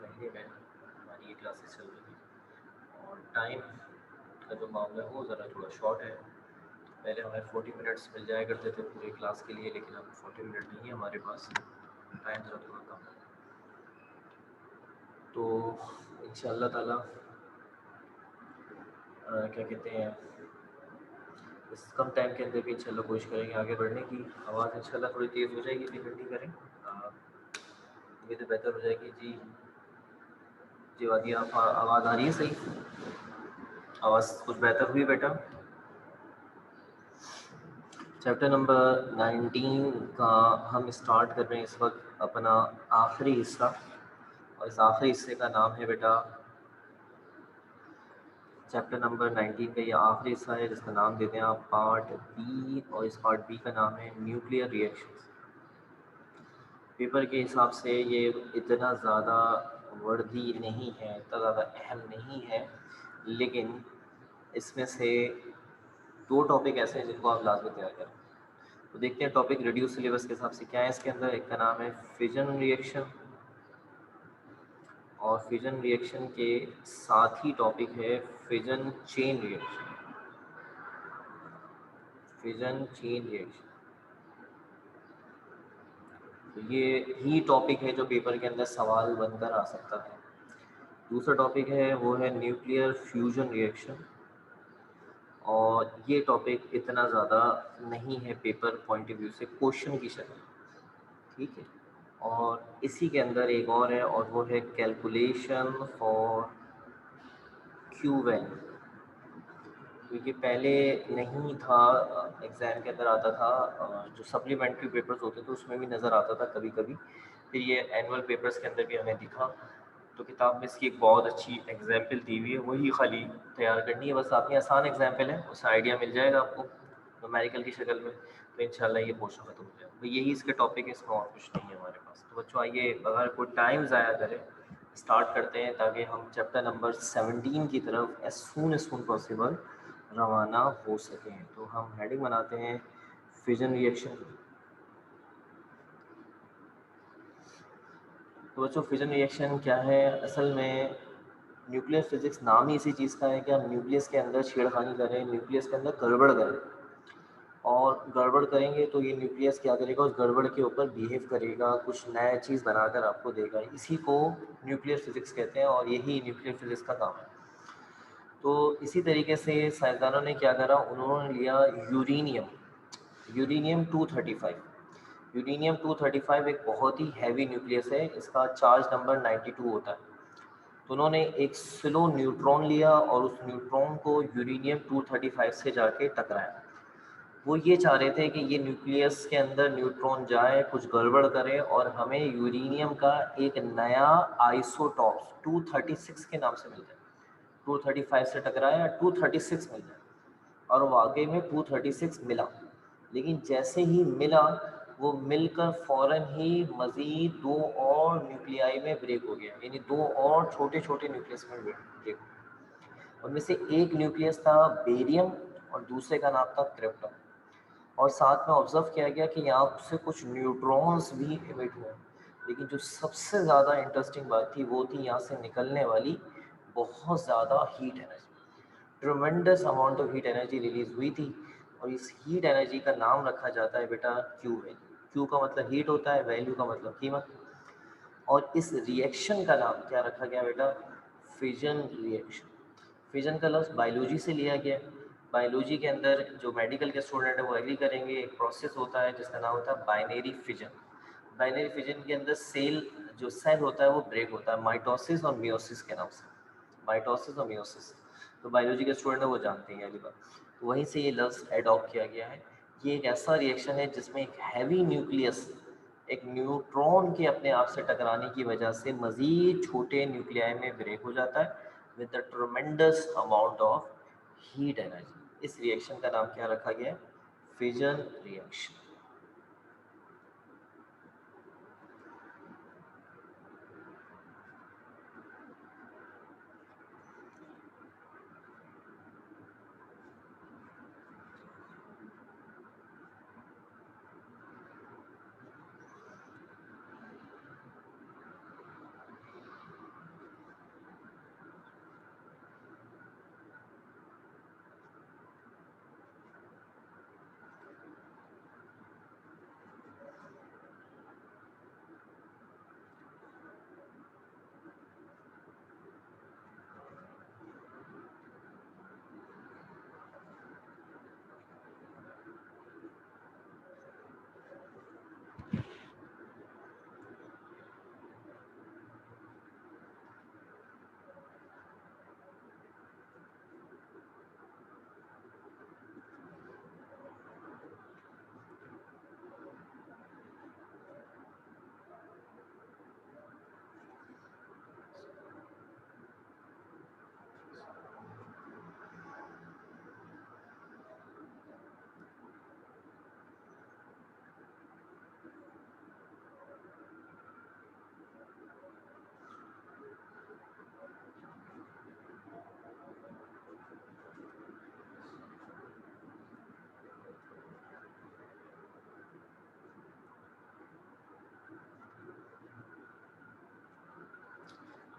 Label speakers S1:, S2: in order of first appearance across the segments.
S1: महीने में हमारी ये क्लासेस चल रही हैं और टाइम का जो मामला है वो ज़रा थोड़ा शॉर्ट है। पहले हमें 40 मिनट्स मिल जाया करते थे पूरे क्लास के लिए, लेकिन अब 40 मिनट नहीं है हमारे पास, टाइम ज़रा थोड़ा कम है। तो इंशाअल्लाह ताला क्या कहते हैं, इस कम टाइम के अंदर भी इंशाल्लाह कोशिश करेंगे आगे बढ़ने की। आवाज़ इंशाल्लाह थोड़ी तेज़ हो जाएगी, फिर ठंडी करें, ये तो बेहतर हो जाएगी। जी वादिया, आवाज़ आ रही है सही? आवाज़ कुछ बेहतर हुई बेटा? चैप्टर नंबर 19 का हम स्टार्ट कर रहे हैं इस वक्त अपना आखिरी हिस्सा, और इस आखिरी हिस्से का नाम है बेटा, चैप्टर नंबर 19 का ये आखिरी हिस्सा है जिसका नाम देते हैं आप पार्ट बी, और इस पार्ट बी का नाम है न्यूक्लियर रिएक्शंस। पेपर के हिसाब से ये इतना ज़्यादा वर्दी नहीं है, इतना ज़्यादा अहम नहीं है, लेकिन इसमें से 2 टॉपिक ऐसे हैं जिनको आप लाजमी तैयार करें। तो देखते हैं टॉपिक रिड्यूस सिलेबस के हिसाब से क्या है इसके अंदर। एक का नाम है फिजन रिएक्शन, और फिजन रिएक्शन के साथ ही टॉपिक है fission chain reaction. Fission chain reaction, तो ये ही टॉपिक है जो पेपर के अंदर सवाल बनकर आ सकता है। दूसरा टॉपिक है वो है न्यूक्लियर फ्यूजन रिएक्शन, और ये टॉपिक इतना ज़्यादा नहीं है पेपर पॉइंट ऑफ व्यू से क्वेश्चन की शक्ल, ठीक है। और इसी के अंदर एक और है, और वो है कैलकुलेशन फॉर क्यूवेन। तो ये पहले नहीं था, एग्ज़ाम के अंदर आता था, जो सप्लीमेंट्री पेपर्स होते थे उसमें भी नज़र आता था कभी कभी, फिर ये एनुअल पेपर्स के अंदर भी हमें दिखा। तो किताब में इसकी एक बहुत अच्छी एग्जाम्पल दी हुई है, वही खाली तैयार करनी है बस आपने। आसान एग्जाम्पल है, उससे आइडिया मिल जाएगा आपको न्यूमेरिकल की शक्ल में, तो इंशाल्लाह ये पोर्शन खत्म हो जाएगा। तो यही इसके टॉपिक है, इसमें और कुछ नहीं है हमारे पास। तो बच्चों आइए, अगर कोई टाइम ज़ाया करे, स्टार्ट करते हैं ताकि हम चैप्टर नंबर 17 की तरफ एज सून पॉसिबल रवाना हो सकें। तो हम हेडिंग बनाते हैं फिजन रिएक्शन। तो बच्चों फिजन रिएक्शन क्या है? असल में न्यूक्लियर फिजिक्स नाम ही इसी चीज़ का है कि हम न्यूक्लियस के अंदर छेड़खानी करें, न्यूक्लियस के अंदर गड़बड़ करें, और गड़बड़ करेंगे तो ये न्यूक्लियस क्या करेगा, उस गड़बड़ के ऊपर बिहेव करेगा, कुछ नया चीज़ बनाकर आपको देगा। इसी को न्यूक्लियर फिजिक्स कहते हैं, और यही न्यूक्लियर फिजिक्स का काम है। तो इसी तरीके से साइंसदानों ने क्या करा, उन्होंने लिया यूरेनियम, यूरेनियम 235। यूरेनियम 235 एक बहुत ही हैवी न्यूक्लियस है, इसका चार्ज नंबर 92 होता है। तो उन्होंने एक स्लो न्यूट्रॉन लिया और उस न्यूट्रॉन को यूरेनियम 235 से जाके टकराया। वो ये चाह रहे थे कि ये न्यूक्लियस के अंदर न्यूट्रॉन जाए, कुछ गड़बड़ करे, और हमें यूरेनियम का एक नया आइसोटॉप्स 236 के नाम से मिल जाए। 235 से टकराया, 236 मिल जाए, और वाकई में 236 मिला। लेकिन जैसे ही मिला, वो मिलकर फ़ौरन ही मज़ीद 2 और न्यूक्लियाई में ब्रेक हो गया, यानी 2 और छोटे छोटे न्यूक्लियस में ब्रेक हो गया। उनमें से एक न्यूक्लियस था बेरियम और दूसरे का नाम था क्रिप्टन। और साथ में ऑब्जर्व किया गया कि यहाँ से कुछ न्यूट्रॉन्स भी इमिट हुए, लेकिन जो सबसे ज़्यादा इंटरेस्टिंग बात थी वो थी यहाँ से निकलने वाली बहुत ज़्यादा heat energy. Tremendous amount of heat energy release हुई थी, और इस हीट एनर्जी का नाम रखा जाता है बेटा क्यू वैल्यू। क्यू का मतलब हीट होता है, वैल्यू का मतलब कीमत। और इस रिएक्शन का नाम क्या रखा गया बेटा? Fission reaction. फिजन का लफ्ज़ बायोलॉजी से लिया गया। बायोलॉजी के अंदर जो मेडिकल के स्टूडेंट है वो एग्री करेंगे, एक प्रोसेस होता है जिसका नाम होता है बाइनरी फिजन। बाइनरी फिजन के अंदर जो सेल होता है वो ब्रेक होता है माइटोसिस और मियोसिस के नाम से, माइटोसिस और मियोसिस। तो बायोलॉजी के स्टूडेंट है वो जानते हैं अगली बात। तो वहीं से ये लफ्ज़ एडॉप्ट किया गया है। ये एक ऐसा रिएक्शन है जिसमें एक हैवी न्यूक्लियस एक न्यूट्रॉन के अपने आप से टकराने की वजह से मज़ीद छोटे न्यूक्लियाई में ब्रेक हो जाता है with the tremendous amount of heat energy. इस रिएक्शन का नाम क्या रखा गया है? Fission reaction.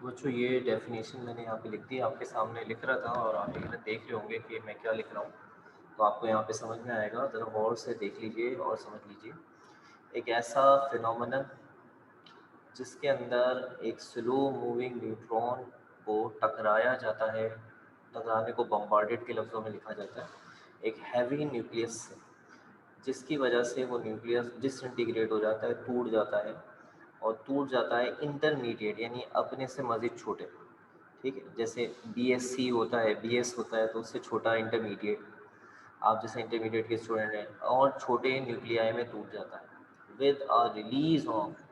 S1: बच्चों ये डेफिनेशन मैंने यहाँ पे लिख दी, आपके सामने लिख रहा था और आप इधर देख रहे होंगे कि मैं क्या लिख रहा हूँ, तो आपको यहाँ पे समझ में आएगा। ज़रा गौर से देख लीजिए और समझ लीजिए। एक ऐसा फिनोमेनन जिसके अंदर एक स्लो मूविंग न्यूट्रॉन को टकराया जाता है, टकराने को बम्बार्डेड के लफ्ज़ों में लिखा जाता है, एक हैवी न्यूक्लियस से, जिसकी वजह से वो न्यूक्लियस डिसइंटीग्रेट हो जाता है, टूट जाता है, और टूट जाता है इंटरमीडिएट यानी अपने से मज़ीद छोटे। ठीक है, जैसे BSc होता है, BS होता है तो उससे छोटा इंटरमीडिएट, आप जैसे इंटरमीडिएट के स्टूडेंट हैं, और छोटे न्यूक्लियाई में टूट जाता है with a release of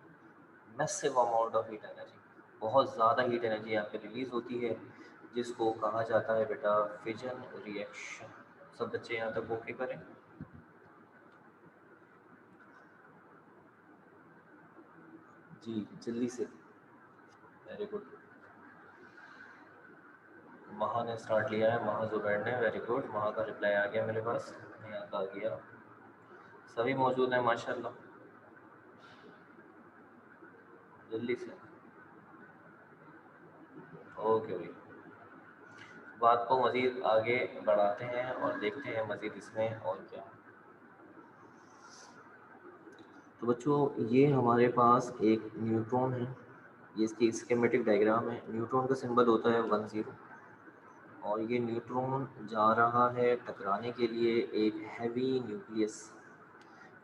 S1: massive amount of heat energy. बहुत ज़्यादा हीट एनर्जी यहाँ पे रिलीज होती है, जिसको कहा जाता है बेटा फिजन रिएक्शन। सब बच्चे यहाँ तक ओके करें। जी जल्दी से, वेरी गुड। महा ने स्टार्ट लिया है, महा जुबैर ने, वेरी गुड। महा का रिप्लाई आ गया मेरे पास, यहाँ का आ गया, सभी मौजूद हैं माशाल्लाह, जल्दी से। ओके भाई, बात को मज़ीद आगे बढ़ाते हैं और देखते हैं मज़ीद इसमें और क्या। तो बच्चों ये हमारे पास एक न्यूट्रॉन है, ये इसकी स्कीमेटिक डायग्राम है। न्यूट्रॉन का सिंबल होता है 10, और ये न्यूट्रॉन जा रहा है टकराने के लिए एक हैवी न्यूक्लियस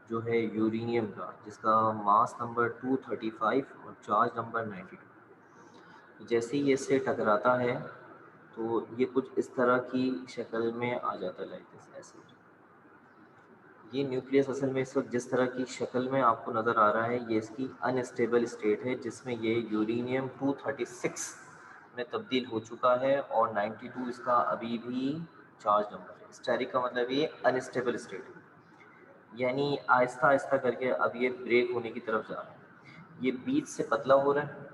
S1: जो है यूरेनियम का, जिसका मास नंबर 235 और चार्ज नंबर 92। जैसे ही ये इससे टकराता है तो ये कुछ इस तरह की शक्ल में आ जाता है, लाइक दिस, ऐसे। ये न्यूक्लियस असल में इस वक्त जिस तरह की शक्ल में आपको नज़र आ रहा है, ये इसकी अनस्टेबल स्टेट है, जिसमें ये यूरेनियम 236 में तब्दील हो चुका है, और 92 इसका अभी भी चार्ज नंबर है। स्टेरिक का मतलब ये अनस्टेबल स्टेट है, यानी आहिस्ता आहिस्ता करके अब ये ब्रेक होने की तरफ जा रहा है। ये बीच से पतला हो रहा है,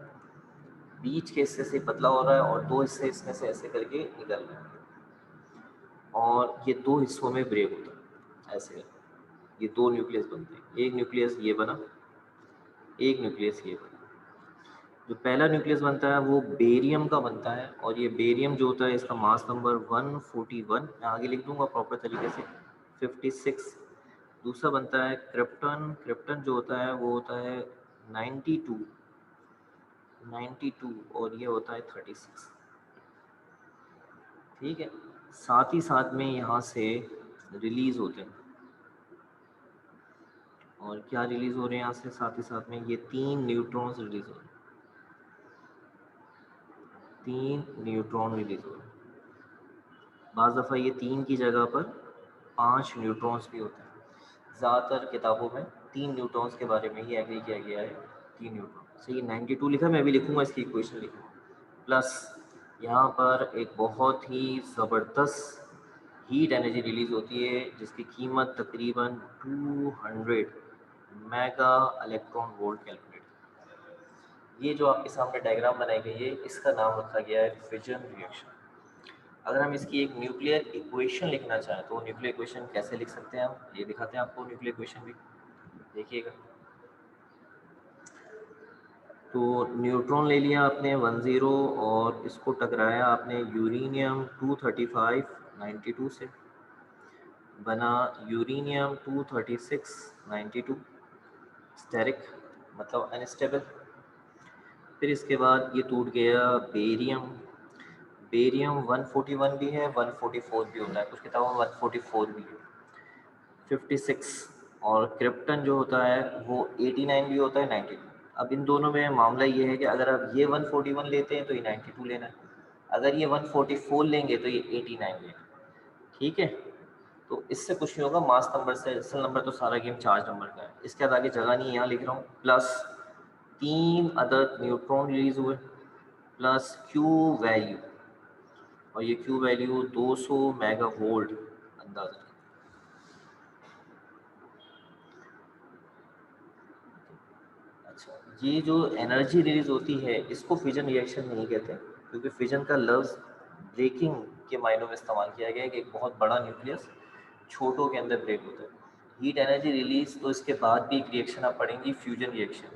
S1: बीच के हिस्से से पतला हो रहा है, और दो हिस्से इसमें से ऐसे करके निकल रहे हैं, और ये दो हिस्सों में ब्रेक होता है ऐसे। ये दो न्यूक्लियस बनते हैं, एक न्यूक्लियस ये बना, एक न्यूक्लियस ये बना। जो पहला न्यूक्लियस बनता है वो बेरियम का बनता है, और ये बेरियम जो होता है इसका मास नंबर 141, मैं आगे लिख दूंगा प्रॉपर तरीके से, 56। दूसरा बनता है क्रिप्टन, क्रिप्टन जो होता है वो होता है 92, 92, और ये होता है 36। ठीक है, साथ ही साथ में यहाँ से रिलीज होते हैं, और क्या रिलीज हो रहे हैं यहाँ से साथ ही साथ में, ये 3 न्यूट्रॉन्स रिलीज हो रहे हैं, 3 न्यूट्रॉन रिलीज हो रहे हैं। बाज़ दफ़ा ये 3 की जगह पर 5 न्यूट्रॉन्स भी होते हैं। ज़्यादातर किताबों में 3 न्यूट्रॉन्स के बारे में ही एग्री किया गया है, 3 न्यूट्रॉन। सही, 92 लिखा, मैं भी लिखूँगा, इसकी इक्वेशन लिखूँगा। प्लस यहाँ पर एक बहुत ही ज़बरदस्त हीट एनर्जी रिलीज़ होती है, जिसकी कीमत तकरीबन 200 मेगा इलेक्ट्रॉन वोल्ट कैलकुलेट। ये जो आपके सामने डायग्राम बनाई गई है, इसका नाम रखा गया है फिजन रिएक्शन। अगर हम इसकी एक न्यूक्लियर इक्वेशन लिखना चाहें तो न्यूक्लियर इक्वेशन कैसे लिख सकते हैं हम, ये दिखाते हैं आपको न्यूक्लियर इक्वेशन भी, देखिएगा। तो न्यूट्रॉन ले लिया आपने 10, और इसको टकराया आपने यूरेनियम 235 92 से, बना यूरेनियम 236 92, स्टेरिक मतलब अनस्टेबल। फिर इसके बाद ये टूट गया बेरियम, बेरियम 141 भी है, 144 भी होता है, कुछ किताबों में 144 भी है, 56। और क्रिप्टन जो होता है वो 89 भी होता है, 92। अब इन दोनों में मामला ये है कि अगर आप ये 141 लेते हैं तो ये 92 लेना है, अगर ये 144 लेंगे तो ये 89 लेना है। ठीक है, तो इससे कुछ नहीं होगा, मास नंबर से असल नंबर तो सारा गेम चार्ज नंबर का है। इसके बाद आगे जगह नहीं, यहाँ लिख रहा हूँ। प्लस 3 अदर न्यूट्रॉन रिलीज हुए, प्लस क्यू वैल्यू, और ये क्यू वैल्यू 200 मेगा वोल्ट अंदाजा। अच्छा, ये जो एनर्जी रिलीज होती है इसको फिजन रिएक्शन नहीं कहते, क्योंकि फिजन का लफ्ज़ ब्रेकिंग के मायनों में इस्तेमाल किया गया है कि एक बहुत बड़ा न्यूक्लियस छोटों के अंदर ब्रेक होता है। हीट एनर्जी रिलीज तो इसके बाद भी एक रिएक्शन आप पढ़ेंगी, फ्यूजन रिएक्शन,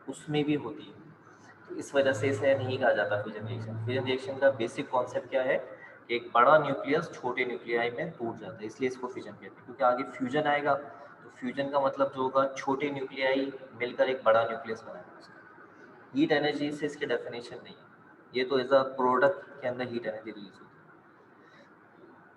S1: उसमें भी होती है। तो इस वजह से इसे नहीं कहा जाता फ्यूजन रिएक्शन। फ्यूजन रिएक्शन का बेसिक कॉन्सेप्ट क्या है कि एक बड़ा न्यूक्लियस छोटे न्यूक्लियाई में टूट जाता है, इसलिए इसको फ्यूजन कहते हैं। क्योंकि आगे फ्यूजन आएगा तो फ्यूजन का मतलब जो होगा छोटे न्यूक्लियाई मिलकर एक बड़ा न्यूक्लियस बनाएगा। हीट एनर्जी से इसकी डेफिनेशन नहीं है, ये तो एज अ प्रोडक्ट के अंदर हीट एनर्जी रिलीज होती है।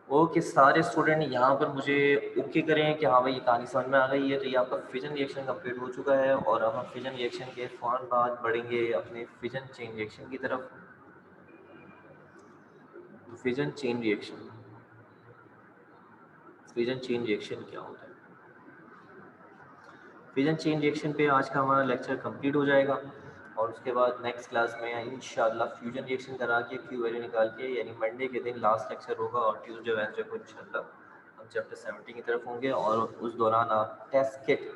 S1: ओके सारे स्टूडेंट यहाँ पर मुझे ओके करें कि हाँ भाई ये कहानी समझ में आ गई है। तो ये आपका फिजन रिएक्शन कंप्लीट हो चुका है और अब हम फिजन रिएक्शन के फौरन बाद बढ़ेंगे अपने फिजन चेन रिएक्शन की तरफ। Fission chain reaction, fission chain reaction क्या होता है? फिजन चेन रिएक्शन पे आज का हमारा लेक्चर कंप्लीट हो जाएगा और उसके बाद नेक्स्ट क्लास में इंशाल्लाह फ्यूजन रिएक्शन करा के क्यू वैल्यू निकाल के, यानी मंडे के दिन लास्ट लेक्चर होगा और ट्यूसडे वेडनेसडे को इंशाल्लाह हम चैप्टर 70 की तरफ होंगे। और उस दौरान आप टेस्ट किट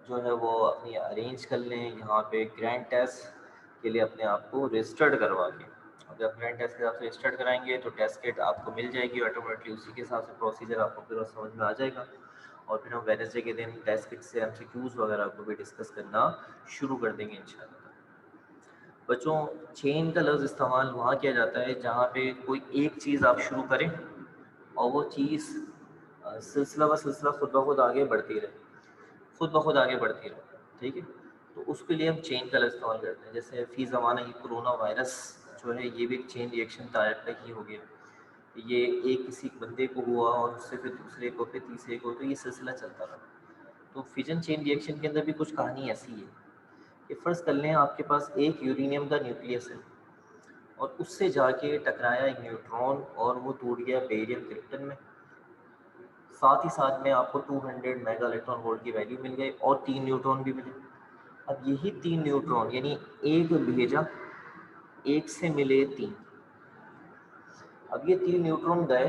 S1: जो है वो अपनी अरेंज कर लें यहाँ पे ग्रैंड टेस्ट के लिए अपने आप को रजिस्टर्ड करवा के। अगर ग्रैंड टेस्ट के हिसाब से रजिस्टर्ड कराएंगे तो टेस्ट किट आपको मिल जाएगी ऑटोमेटिकली, उसी के हिसाब से प्रोसीजर आपको पूरा समझ में आ जाएगा। और फिर हम वेडनेसडे के दिन टेस्ट किट से एमसीक्यूज वगैरह को भी डिस्कस करना शुरू कर देंगे इंशाल्लाह। बच्चों चेन का लफ्ज़ इस्तेमाल वहाँ किया जाता है जहाँ पे कोई एक चीज़ आप शुरू करें और वो चीज़ सिलसिला व सिलसिला खुद ब खुद आगे बढ़ती रहे, खुद ब खुद आगे बढ़ती रहे, ठीक है। तो उसके लिए हम चेन का लफ्ज़ इस्तेमाल करते हैं। जैसे फी ज़माना ये कोरोना वायरस जो है ये भी एक चेन रिएक्शन टाइप का ही हो गया। ये एक किसी बंदे को हुआ और उससे फिर दूसरे को फिर तीसरे को, तो ये सिलसिला चलता रहा। तो फिजन चेन रिएक्शन के अंदर भी कुछ कहानी ऐसी है कि फ़र्ज़ कर लें आपके पास एक यूरेनियम का न्यूक्लियस है और उससे जाके टकराया एक न्यूट्रॉन और वो टूट गया बेरियम क्रिप्टन में। साथ ही साथ में आपको 200 मेगा इलेक्ट्रॉन वोल्ट की वैल्यू मिल गई और 3 न्यूट्रॉन भी मिले। अब यही 3 न्यूट्रॉन यानी एक भेजा, एक से मिले 3। अब ये 3 न्यूट्रॉन गए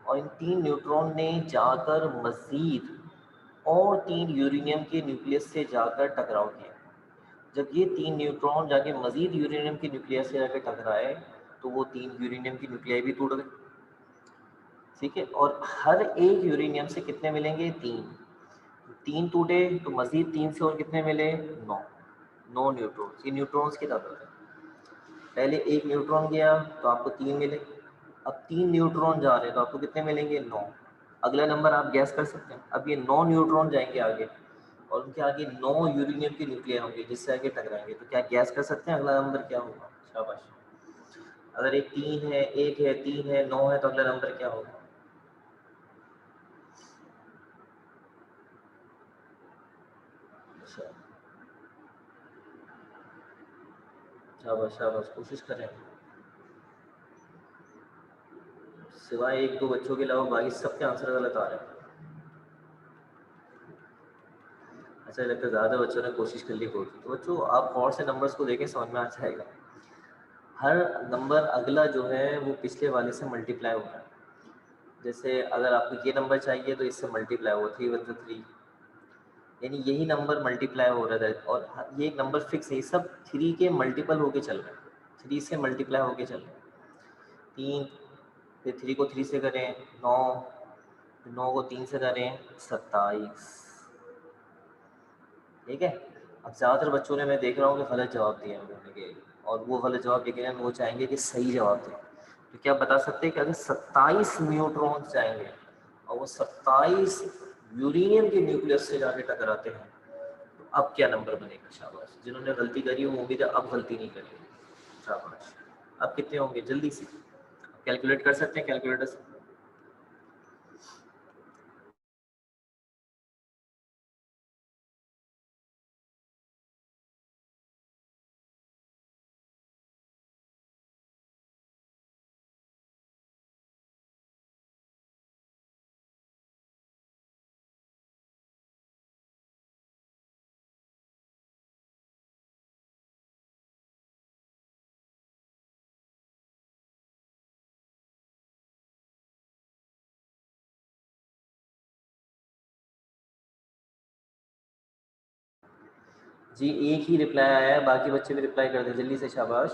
S1: और इन 3 न्यूट्रॉन ने जाकर मज़ीद और 3 यूरेनियम के न्यूक्लियस से जाकर टकराव किया। जब ये 3 न्यूट्रॉन जाके मज़ीद यूरेनियम के न्यूक्लियस से जाकर टकराए तो वो 3 यूरेनियम की न्यूक्लियाई भी टूट गए, ठीक है। और हर एक यूरेनियम से कितने मिलेंगे? 3। 3 टूटे तो मज़ीद 3 से और कितने मिले? 9। 9 न्यूट्रॉन्स। ये न्यूट्रॉन्स की तादाद है। पहले एक न्यूट्रॉन गया तो आपको 3 मिले, अब 3 न्यूट्रॉन जा रहे हैं तो आपको कितने मिलेंगे? 9। अगला नंबर आप गैस कर सकते हैं। अब ये 9 न्यूट्रॉन जाएंगे आगे और उनके आगे 9 यूरेनियम के न्यूक्लियर होंगे जिससे आगे टकराएंगे, तो क्या गैस कर सकते हैं अगला नंबर क्या होगा? शाबाश। अगर एक 3 है, 1 है, 3 है, 9 है तो अगला नंबर क्या होगा? शाबाश शाबाश, कोशिश करें। सिवाय एक दो बच्चों के अलावा बाकी सबके आंसर गलत आ रहे हैं। अच्छा लगता है ज़्यादा बच्चों ने कोशिश कर ली होगी। तो बच्चों आप और से नंबर्स को देखें, समझ में आ जाएगा। हर नंबर अगला जो है वो पिछले वाले से मल्टीप्लाई हो रहा है। जैसे अगर आपको ये नंबर चाहिए तो इससे मल्टीप्लाई हो 3 वन 3, यानी यही नंबर मल्टीप्लाई हो रहा है। और ये एक नंबर फिक्स है, सब 3 के मल्टीपल होके चल रहे हैं, 3 से मल्टीप्लाई होके चल रहे हैं। 3 फिर 3 को 3 से करें 9, 9 को 3 से करें 27, ठीक है। अब ज़्यादातर बच्चों ने, मैं देख रहा हूँ कि गलत जवाब दिया उन्होंने के, और वो गलत जवाब देखें वो चाहेंगे कि सही जवाब दें। तो क्या बता सकते हैं कि अगर 27 न्यूट्रॉन्स जाएंगे और वो 27 यूरेनियम के न्यूक्लियस से जाके टकराते हैं तो अब क्या नंबर बनेगा? शाबाश, जिन्होंने गलती करी वो उम्मीद है अब गलती नहीं करेंगे। शाबाश। अब कितने होंगे जल्दी से कैलकुलेट कर सकते हैं कैलकुलेटर से? जी एक ही रिप्लाई आया है, बाकी बच्चे भी रिप्लाई कर दें जल्दी से। शाबाश,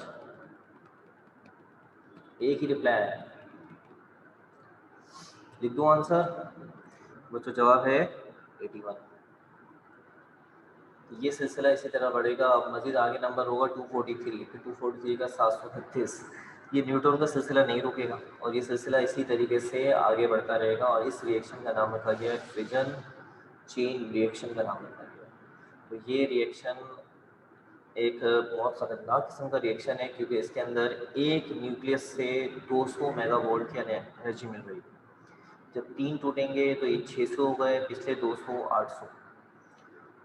S1: एक ही रिप्लाई आया है, लिख दो आंसर। बच्चों जवाब है 81। ये सिलसिला इसी तरह बढ़ेगा। अब मज़ीद आगे नंबर होगा 243, फिर 243 का 736। ये न्यूट्रॉन का सिलसिला नहीं रुकेगा और ये सिलसिला इसी तरीके से आगे बढ़ता रहेगा और इस रिएक्शन का नाम रखा गया है फिजन चेन रिएक्शन का नाम रखा गया है। तो ये रिएक्शन एक बहुत ख़तरनाक किस्म का रिएक्शन है क्योंकि इसके अंदर एक न्यूक्लियस से 200 मेगावोल्ट की एनर्जी मिल रही है। जब 3 टूटेंगे तो ये 600 हो गए, पिछले 200 800।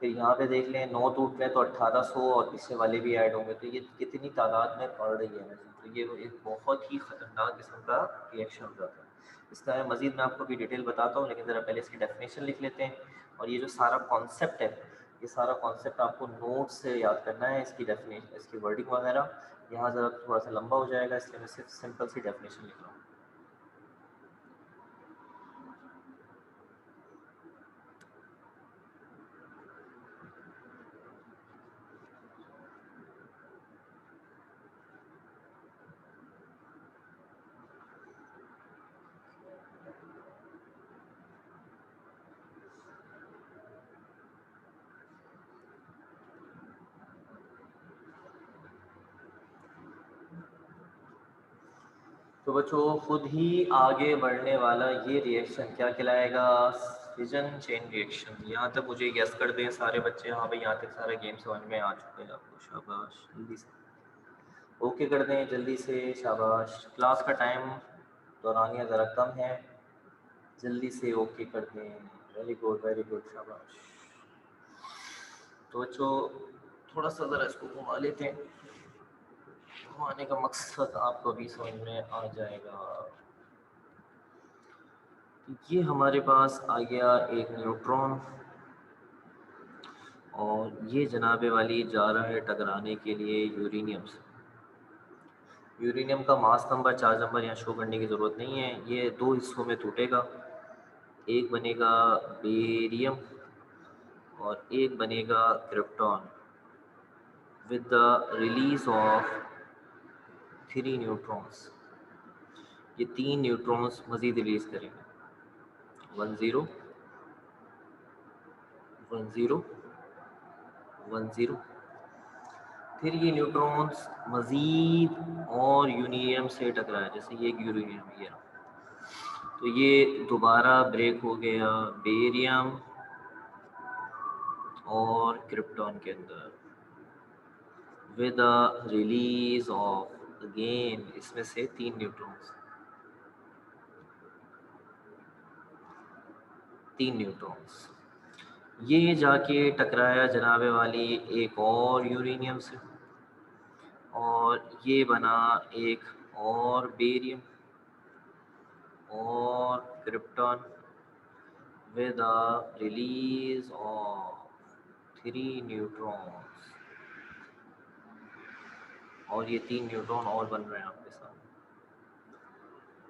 S1: फिर यहाँ पे देख लें 9 टूट में तो 1800 और पिछले वाले भी ऐड होंगे, तो ये कितनी तादाद में बढ़ रही है एनर्जी। तो ये एक बहुत ही ख़तरनाक किस्म का रिएक्शन हो जाता है। इसका मज़ीद मैं आपको भी डिटेल बताता हूँ, लेकिन ज़रा पहले इसकी डेफिनेशन लिख लेते हैं। और ये जो सारा कॉन्सेप्ट है, ये सारा कॉन्सेप्ट आपको नोट से याद करना है, इसकी डेफिनेशन, इसकी वर्डिंग वगैरह। यहाँ ज़रा थोड़ा सा लंबा हो जाएगा, इसलिए मैं सिर्फ सिंपल सी डेफिनेशन लिख रहा हूँ। तो बच्चों, खुद ही आगे बढ़ने वाला ये रिएक्शन क्या कहलाएगा? Fission chain reaction. यहाँ तक मुझे गेस कर दें सारे बच्चे। हाँ भाई, यहाँ तक सारे गेम समझ में आ चुके हैं आपको, शाबाश। जल्दी से ओके कर दें, जल्दी से, शाबाश। क्लास का टाइम दौरानिया ज़रा कम है, जल्दी से ओके कर दें। वेरी गुड, वेरी गुड, शाबाश। तो बच्चों, थोड़ा सा ज़रा इसको घुमा लेते हैं। घुमाने का मकसद आपको भी समझ में आ जाएगा। ये हमारे पास आ गया एक न्यूट्रॉन और ये जनाबे वाली जा रहा है टकराने के लिए यूरेनियम से। यूरेनियम का मास नंबर 4 नंबर यहाँ शो करने की ज़रूरत नहीं है। ये 2 हिस्सों में टूटेगा, एक बनेगा बेरियम और एक बनेगा krypton with the release of 3 neutrons. ये 3 न्यूट्रॉन्स मज़ीद रिलीज करेंगे, 10 10 10। फिर ये न्यूट्रॉन्स मज़ीद और यूरेनियम से टकराए, जैसे ये एक यूरेनियम है, तो ये दोबारा ब्रेक हो गया बेरियम और क्रिप्टॉन के अंदर with the release of again इसमें से 3 न्यूट्रॉन्स, 3 न्यूट्रॉन्स। ये जाके टकराया जनाबे वाली एक और यूरेनियम से और ये बना एक और बेरियम और krypton with the release of 3 neutrons. और ये 3 न्यूट्रॉन और बन रहे हैं आपके सामने।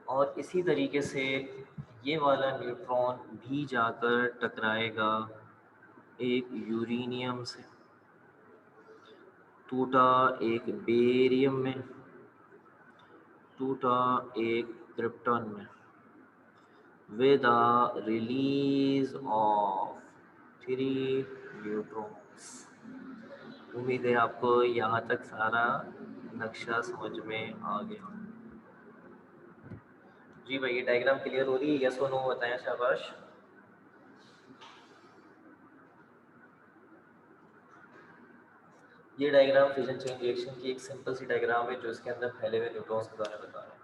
S1: और इसी तरीके से ये वाला न्यूट्रॉन भी जाकर टकराएगा एक यूरेनियम से, टूटा एक बेरियम में, टूटा एक क्रिप्टॉन में with the release of 3 neutrons. उम्मीद है आपको यहाँ तक सारा नक्शा समझ में आ गया। जी भाई, ये डायग्राम क्लियर हो रही है? यस और नो बताएं, शाबाश। ये डायग्राम फिजन चेन रिएक्शन की एक सिंपल सी डायग्राम है जो इसके अंदर फैले हुए न्यूट्रॉन्स के बारे में बता रहे हैं।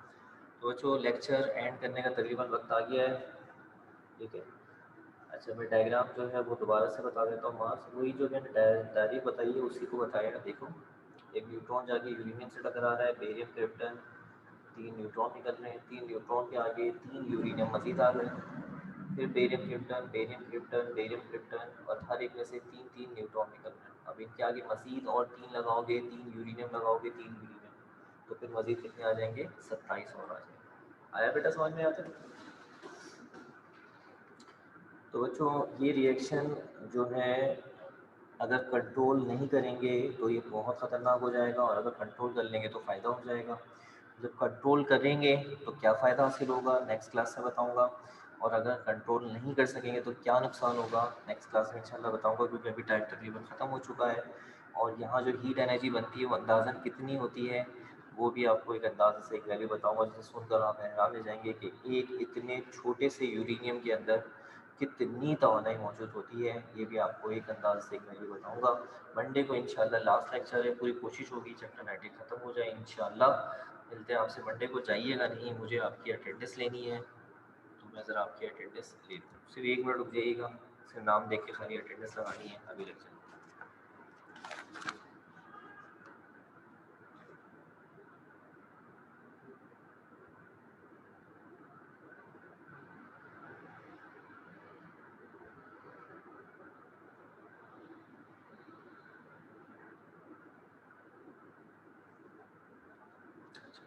S1: तो बच्चों, लेक्चर एंड करने का तकरीबन वक्त आ गया है, ठीक है। अच्छा, मैं डायग्राम जो है वो दोबारा से बता देता हूँ। मास वही जो मैंने तारीख बताई है उसी को बताया। देखो, एक न्यूट्रॉन जाके यूरेनियम से टकरा रहा है, बेरियम क्रिप्टन, 3 न्यूट्रॉन निकल रहे हैं, 3 न्यूट्रॉन के आगे 3 यूरेनियम मजीद आ गए, फिर barium krypton, barium krypton, barium krypton, और हर एक में से 3 न्यूट्रॉन निकल रहे हैं। अब इनके आगे मजीद और 3 लगाओगे, 3 यूरेनियम लगाओगे, 3 यूरेनियम, तो फिर मजीद कितने आ जाएंगे? 27 और आ जाएंगे। आया बेटा समझ में आता है? तो बच्चों, ये रिएक्शन जो है अगर कंट्रोल नहीं करेंगे तो ये बहुत ख़तरनाक हो जाएगा, और अगर कंट्रोल कर लेंगे तो फ़ायदा हो जाएगा। जब कंट्रोल करेंगे तो क्या फ़ायदा हासिल होगा, नेक्स्ट क्लास में बताऊंगा। और अगर कंट्रोल नहीं कर सकेंगे तो क्या नुकसान होगा नेक्स्ट क्लास में इंशाल्लाह बताऊंगा, क्योंकि अभी टाइम तकरीबन ख़त्म हो चुका है। और यहाँ जो हीट एनर्जी बनती है वो अंदाज़न कितनी होती है वो भी आपको एक अंदाज़े से एक वैल्यू बताऊंगा, जिसे सुनकर आप हैरान हो जाएंगे कि एक इतने छोटे से यूरेनियम के अंदर कितनी तवानाई मौजूद होती है। ये भी आपको एक अंदाज़े से एक वैल्यू बताऊंगा। मंडे को इंशाल्लाह लास्ट लेक्चर है, पूरी कोशिश होगी चैप्टर 19 ख़त्म हो जाए इंशाल्लाह। मिलते हैं आपसे मंडे को। जाइएगा नहीं, मुझे आपकी अटेंडेंस लेनी है, तो मैं ज़रा आपकी अटेंडेंस ले लूँ। सिर्फ 1 मिनट रुक जाइएगा, सिर्फ नाम देख के खाली अटेंडेंस लगानी है, अभी लग जाए।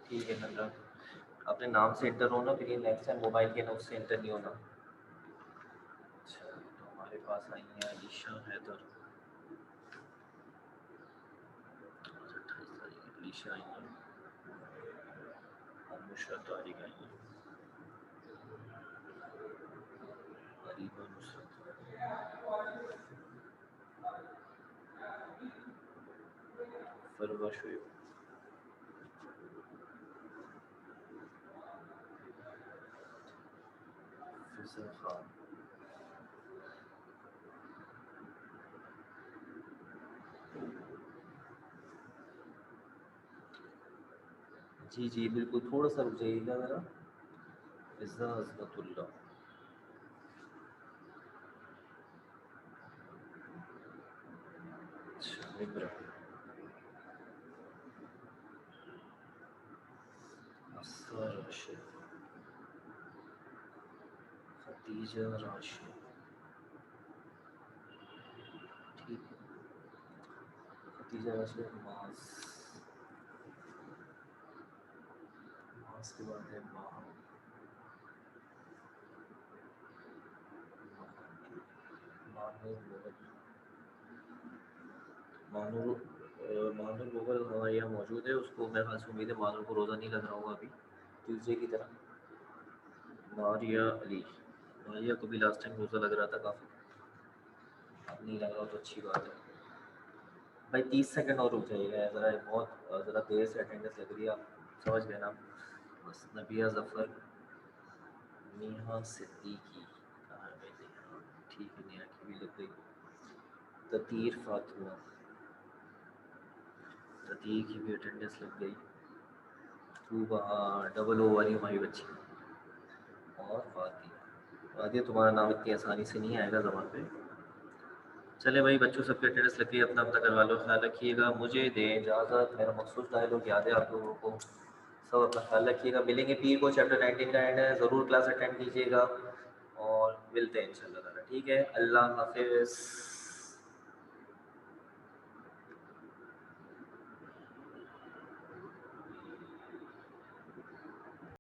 S1: ठीक है नंदा, अपने नाम से इंटर होना, फिर ये नेक्स्ट टाइम मोबाइल के नोट से इंटर नहीं होना। अच्छा, तो हमारे पास आई हैं अलीशा हैदर, 28 तारीख अलीशा आई हैं, अनुषा तारीख आई हैं, अरीबा नुसरत, फरवा शुएब, फिज़ा खान, जी जी बिल्कुल, थोड़ा सा रुक जाइएगा ज़रा। फिज़ा अज़मतुल्लाह, अच्छा इब्रा, अफसर राशिद, खदीजा राशिद, ठीक है, खदीजा राशिद मास, मास के बाद है माह, मानूर मुगल, मानूर मुगल हमारे यहाँ मौजूद है, उसको मेरे ख्याल से उम्मीद है मानूर को रोज़ा नहीं लग रहा होगा अभी ट्यूसडे की तरह। मारिया अली, मारिया को भी लास्ट टाइम रोज़ा लग रहा था काफ़ी, अब नहीं लग रहा तो अच्छी बात है। भाई 30 सेकंड और रुक जाइएगा ज़रा, बहुत ज़रा देर से अटेंडेंस लग रही है, आप समझ गए ना। बस नबिया ज़फ़र, नेहा सिद्दीकी, कहाँ है नेहा, ठीक है नेहा की भी लग गई। ततीर फातिमा, ततीर की भी अटेंडेंस लग गई। तूबा, डबल ओ वाली हमारी बच्ची, और फातिया, फातिया तुम्हारा नाम इतनी आसानी से नहीं आएगा ज़बान पे। चले भाई बच्चों, सबके अटेंडेंस लग गई, अपना अपना करवा लो, ख्याल रखिएगा, मुझे दें इजाज़त, मेरा मखसूस डायलॉग याद है आप लोगों को, सब अपना ख्याल रखिएगा। मिलेंगे पीर को, चैप्टर 19 का एंड है, ज़रूर क्लास अटेंड कीजिएगा और मिलते हैं इंशाल्लाह ताला, ठीक है, अल्लाह हाफिज़।